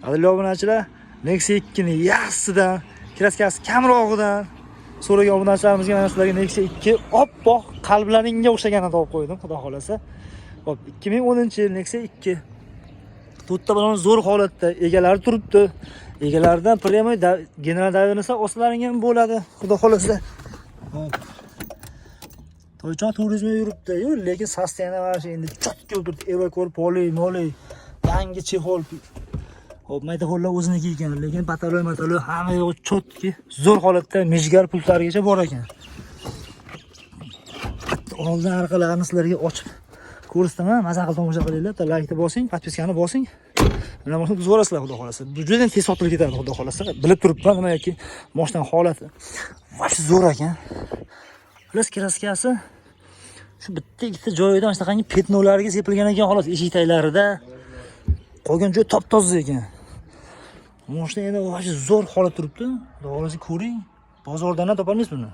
Qadrli obunachilar, Nexia 2 ni yaxshisidan, kraskasi kamrog'idan so'ragan obunachilarimizga mana sizlarga Nexia 2 oppoq qalblaringga o'xshaganini topib qo'ydim, xudo xolasa. Hop, 2010-yil Nexia 2. To'rtta balon zo'r holatda, egalari turibdi. Egalaridan premyo general davrnisa ostlaring ham bo'ladi, xudo xolasa. Hop. To'ychon turizmga yuribdi-yu, lekin sosteniyani mana shu endi chotga o'tirdi. Evakor poli, yangi chexol. Hop, maydaxonlar o'ziniki ekan, lekin pataloy hamma yo'q chotki, zo'r holatda mijgar pultlarigacha bor ekan. Oldin orqalarini sizlarga ochib ko'rsataman, maza qilib tomosha qilinglar, like bosing, podpiskani bosing. Nima bo'lsa biz ko'rasizlar, xudo xolasa. Bu juda ham tez sotilib ketadi, xudo xolasa. Bilib turibman nima yoki moshdan holati. Vash zo'r ekan. Plus kraskasi shu bitta ikkita joyidan shunaqangi petnolarga sepilgan ekan, xolos eshik taglarida. Qolgan joy top-toza ekan. Moshina endi vash zo'r holat turibdi. Xudo xolasa ko'ring. Bozordan ham topolmaysiz buni.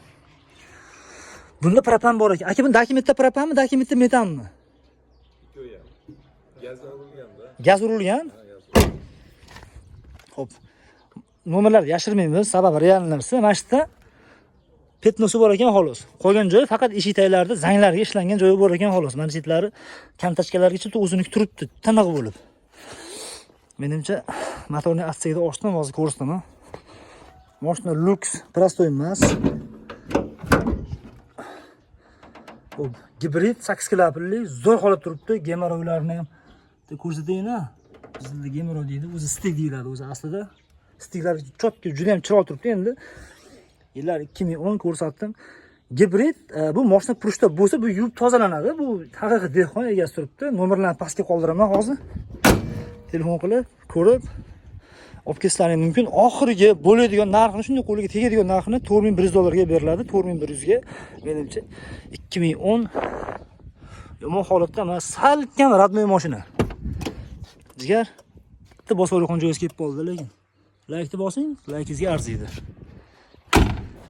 Bunda propan bor ekan. Aka, bu dokumentda propanmi, dokumentda metanmi? Gaz urilgan? Xo'p. Nomerlarni yashirmaymiz, sababi real narsa. Mana shu yerda petnosi bor ekan, xolos. Qolgan joyi faqat eshik taglarida zanglarga ishlangan joyi bor ekan, xolos. Mana chetlari kamtachkalargacha o'ziniki turibdi, tiniq bo'lib. Menimcha motorning astigida ochdim, hozir ko'rsataman. Mashina luks, prostoy emas. Xo'p, gibrid 8 klapli, zo'r holat turibdi. Gemoroylarni ham ko'rsataymi? Bizda gemoroy deydi, o'zi stik deyiladi o'zi aslida. Stiklar chotki juda ham chiroyli turibdi endi. Yillar 2010 ko'rsatdim. Gibrid bu mashina pushta bo'lsa, bu yuvib tozalanadi. Bu haqiqiy dehqon egasi turibdi. Nomerlarni pastga qoldiraman hozir. Telefon qilib, ko'rib olib ketsalar mumkin. Oxirgi bo'ladigan narxini, shunday qo'liga tegadigan narxini $4100 ga beriladi. 4100 ga. Menimcha 2010 yomon holatda emas, salkam radnoy mashina. Jigar bitta bosib olgan joyingiz kelib qoldi, lekin like bosing, like izga arziydi.